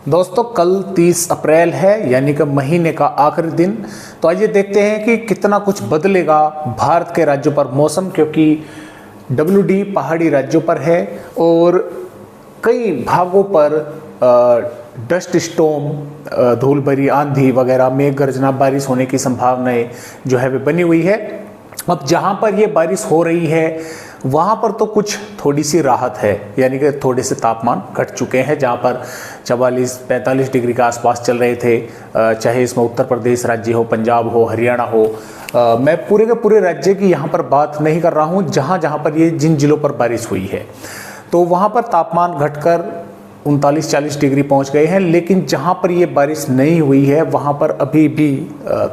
दोस्तों कल 30 अप्रैल है, यानी कि महीने का आखिरी दिन। तो आइए देखते हैं कि कितना कुछ बदलेगा भारत के राज्यों पर मौसम, क्योंकि WD पहाड़ी राज्यों पर है और कई भागों पर डस्ट स्टॉर्म, धूल भरी आंधी वगैरह, मेघ गर्जना, बारिश होने की संभावनाएं जो है वे बनी हुई है। अब जहां पर ये बारिश हो रही है वहाँ पर तो कुछ थोड़ी सी राहत है, यानी कि थोड़े से तापमान घट चुके हैं। जहाँ पर 44-45 डिग्री के आसपास चल रहे थे, चाहे इसमें उत्तर प्रदेश राज्य हो, पंजाब हो, हरियाणा हो। मैं पूरे के पूरे राज्य की यहाँ पर बात नहीं कर रहा हूँ, जहाँ जहाँ पर ये जिन जिलों पर बारिश हुई है तो वहाँ पर तापमान घटकर 39-40 डिग्री पहुंच गए हैं। लेकिन जहां पर ये बारिश नहीं हुई है वहां पर अभी भी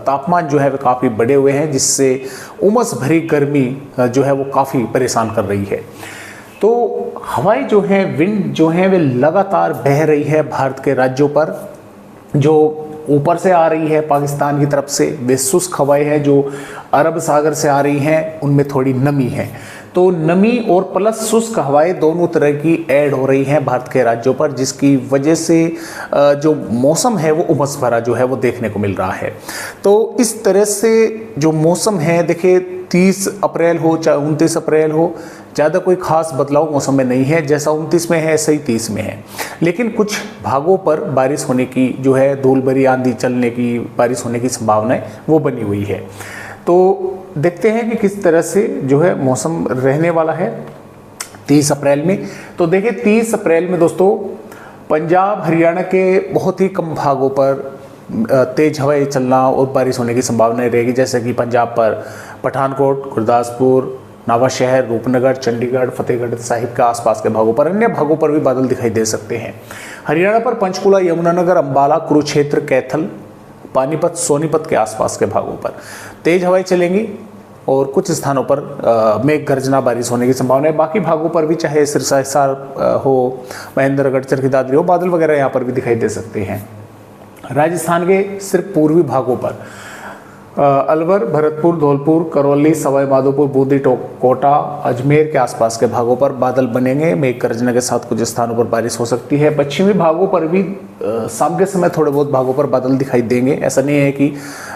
तापमान जो है वो काफ़ी बढ़े हुए हैं, जिससे उमस भरी गर्मी जो है वो काफ़ी परेशान कर रही है। तो हवाएं जो हैं, विंड जो हैं, वे लगातार बह रही है भारत के राज्यों पर। जो ऊपर से आ रही है पाकिस्तान की तरफ से, वे शुष्क हवाएं हैं। जो अरब सागर से आ रही हैं उनमें थोड़ी नमी है। तो नमी और प्लस शुष्क हवाएं दोनों तरह की ऐड हो रही हैं भारत के राज्यों पर, जिसकी वजह से जो मौसम है वो उमस भरा जो है वो देखने को मिल रहा है। तो इस तरह से जो मौसम है, देखिए 30 अप्रैल हो चाहे 29 अप्रैल हो, ज़्यादा कोई खास बदलाव मौसम में नहीं है। जैसा 29 में है ऐसा ही 30 में है। लेकिन कुछ भागों पर बारिश होने की जो है, धूल भरी आंधी चलने की, बारिश होने की संभावनाएं वो बनी हुई है। तो देखते हैं कि किस तरह से जो है मौसम रहने वाला है 30 अप्रैल में। तो देखिए 30 अप्रैल में दोस्तों पंजाब हरियाणा के बहुत ही कम भागों पर तेज हवाएं चलना और बारिश होने की संभावनाएं रहेगी। जैसे कि पंजाब पर पठानकोट, गुरदासपुर, नवाशहर, रूपनगर, चंडीगढ़, फतेहगढ़ साहिब के आसपास के भागों पर, अन्य भागों पर भी बादल दिखाई दे सकते हैं। हरियाणा पर पंचकुला, यमुनानगर, अंबाला, कुरुक्षेत्र, कैथल, पानीपत, सोनीपत के आसपास के भागों पर तेज हवाएं चलेंगी और कुछ स्थानों पर मेघ गर्जना, बारिश होने की संभावना है। बाकी भागों पर भी, चाहे सिरसा, हिसार हो, महेंद्रगढ़, चरखी दादरी हो, बादल वगैरह यहाँ पर भी दिखाई दे सकते हैं। राजस्थान के सिर्फ पूर्वी भागों पर अलवर, भरतपुर, धौलपुर, करौली, सवाई माधोपुर, बूंदी, कोटा, अजमेर के आसपास के भागों पर बादल बनेंगे। मेघ गर्जना के साथ कुछ स्थानों पर बारिश हो सकती है। पश्चिमी भागों पर भी शाम के समय थोड़े बहुत भागों पर बादल दिखाई देंगे। ऐसा नहीं है कि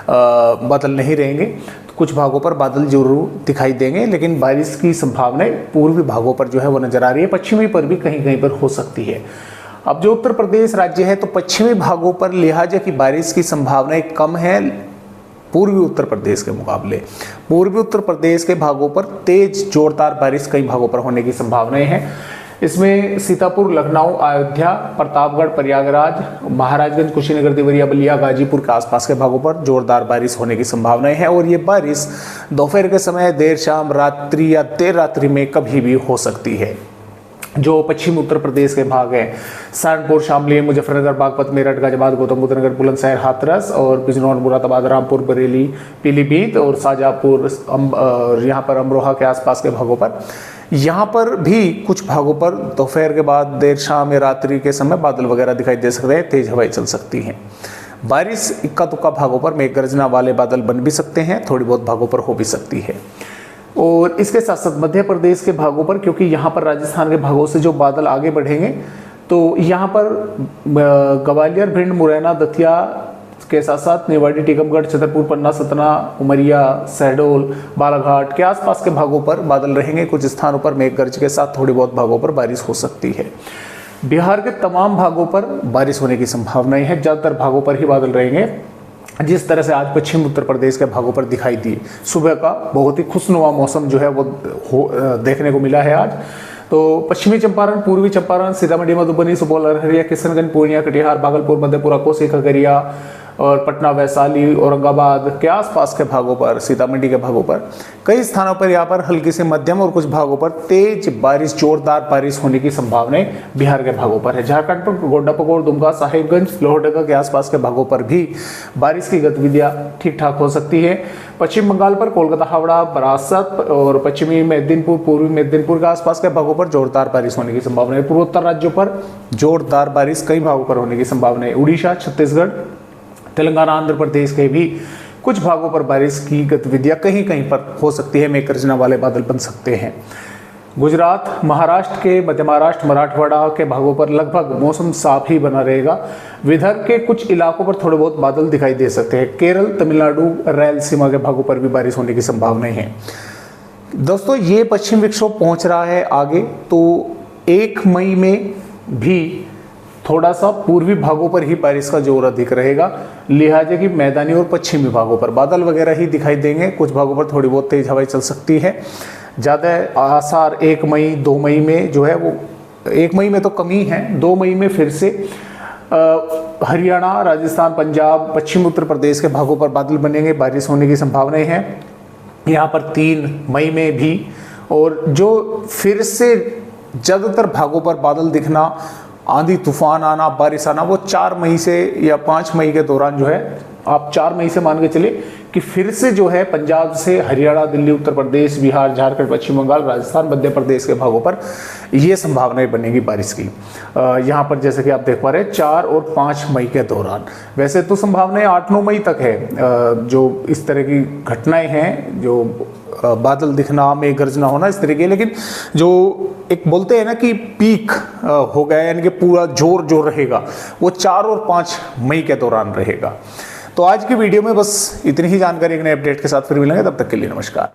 बादल नहीं रहेंगे, तो कुछ भागों पर बादल जरूर दिखाई देंगे, लेकिन बारिश की संभावनाएं पूर्वी भागों पर जो है वो नजर आ रही है। पश्चिमी पर भी कहीं कहीं पर हो सकती है। अब जो उत्तर प्रदेश राज्य है, तो पश्चिमी भागों पर लिहाजा की बारिश की संभावनाएं कम है पूर्वी उत्तर प्रदेश के मुकाबले। पूर्वी उत्तर प्रदेश के भागों पर तेज जोरदार बारिश कई भागों पर होने की संभावनाएं हैं। इसमें सीतापुर, लखनऊ, अयोध्या, प्रतापगढ़, प्रयागराज, महाराजगंज, कुशीनगर, देवरिया, बलिया, गाजीपुर के आसपास के भागों पर जोरदार बारिश होने की संभावनाएं हैं। और ये बारिश दोपहर के समय, देर शाम, रात्रि या देर रात्रि में कभी भी हो सकती है। जो पश्चिम उत्तर प्रदेश के भाग हैं, सहारनपुर, शामली, मुजफ्फरनगर, बागपत, मेरठ, गाजियाबाद, गौतम बुद्ध नगर, बुलंदशहर, हाथरस और बिजनौर, मुरादाबाद, रामपुर, बरेली, पीलीभीत और शाहजहाँपुर, यहाँ पर अमरोहा के आसपास के भागों पर, यहाँ पर भी कुछ भागों पर दोपहर के बाद, देर शाम या रात्रि के समय बादल वगैरह दिखाई दे सकते हैं, तेज हवाएं चल सकती हैं। बारिश इक्का दुक्का भागों पर मेघ गर्जना वाले बादल बन भी सकते हैं, थोड़ी बहुत भागों पर हो भी सकती है। और इसके साथ साथ मध्य प्रदेश के भागों पर, क्योंकि यहाँ पर राजस्थान के भागों से जो बादल आगे बढ़ेंगे, तो यहाँ पर ग्वालियर, भिंड, मुरैना, दतिया के साथ साथ निवाड़ी, टीकमगढ़, छतरपुर, पन्ना, सतना, उमरिया, शहडोल, बालाघाट के आसपास के भागों पर बादल रहेंगे। कुछ स्थानों पर मेघ गर्ज के साथ थोड़ी बहुत भागों पर बारिश हो सकती है। बिहार के तमाम भागों पर बारिश होने की संभावनाएं हैं। ज़्यादातर भागों पर ही बादल रहेंगे। जिस तरह से आज पश्चिम उत्तर प्रदेश के भागों पर दिखाई दी, सुबह का बहुत ही खुशनुमा मौसम जो है वो देखने को मिला है आज। तो पश्चिमी चंपारण, पूर्वी चंपारण, सीतामढ़ी, मधुबनी, सुपौल, अररिया, किशनगंज, पूर्णिया, कटिहार, भागलपुर, मधेपुरा, कोसी, खगड़िया और पटना, वैशाली, औरंगाबाद के आसपास के भागों पर, सीतामढ़ी के भागों पर कई स्थानों पर यहाँ पर हल्की से मध्यम और कुछ भागों पर तेज बारिश, जोरदार बारिश होने की संभावनाएं बिहार के भागों पर है। झारखंड पर गोड्डा, पकोड़, दुमका, साहिबगंज, लोहरदगा के आसपास के भागों पर भी बारिश की गतिविधियां ठीक ठाक हो सकती है। पश्चिम बंगाल पर कोलकाता, हावड़ा, बरासत और पश्चिमी मेदिनीपुर, पूर्वी मेदिनीपुर के आसपास के भागों पर जोरदार बारिश होने की संभावना है। पूर्वोत्तर राज्यों पर जोरदार बारिश कई भागों पर होने की संभावना है। उड़ीसा, छत्तीसगढ़, तेलंगाना, आंध्र प्रदेश के भी कुछ भागों पर बारिश की गतिविधियां कहीं कहीं पर हो सकती है। मेघ गर्जना वाले बादल बन सकते हैं। गुजरात, महाराष्ट्र के, मध्य महाराष्ट्र, मराठवाड़ा के भागों पर लगभग मौसम साफ ही बना रहेगा। विदर्भ के कुछ इलाकों पर थोड़े बहुत बादल दिखाई दे सकते हैं। केरल, तमिलनाडु, रायलसीमा के भागों पर भी बारिश होने की संभावनाएं हैं। दोस्तों, ये पश्चिम विक्षोभ पहुंच रहा है आगे, तो 1 मई में भी थोड़ा सा पूर्वी भागों पर ही बारिश का जोर अधिक रहेगा, लिहाजा कि मैदानी और पश्चिमी भागों पर बादल वगैरह ही दिखाई देंगे। कुछ भागों पर थोड़ी बहुत तेज हवाएं चल सकती है। ज़्यादा आसार 1 मई 2 मई में जो है वो, 1 मई में तो कमी है, 2 मई में फिर से हरियाणा, राजस्थान, पंजाब, पश्चिम उत्तर प्रदेश के भागों पर बादल बनेंगे, बारिश होने की संभावनाएं हैं। यहाँ पर 3 मई में भी, और जो फिर से ज़्यादातर भागों पर बादल दिखना, आंधी तूफान आना, बारिश आना, वो 4 मई से या 5 मई के दौरान जो है, आप 4 मई से मान के चले कि फिर से जो है पंजाब से हरियाणा, दिल्ली, उत्तर प्रदेश, बिहार, झारखंड, पश्चिम बंगाल, राजस्थान, मध्य प्रदेश के भागों पर ये संभावनाएं बनेगी बारिश की। यहाँ पर जैसे कि आप देख पा रहे हैं 4 और 5 मई के दौरान। वैसे तो संभावनाएं 8-9 मई तक है, जो इस तरह की घटनाएं हैं, जो बादल दिखना, मेघ गर्जना होना, इस तरह की। लेकिन जो एक बोलते हैं ना कि पीक हो गया, यानी कि पूरा जोर जो रहेगा वो 4 और 5 मई के दौरान रहेगा। तो आज की वीडियो में बस इतनी ही जानकारी, एक नए अपडेट के साथ फिर मिलेंगे, तब तक के लिए नमस्कार।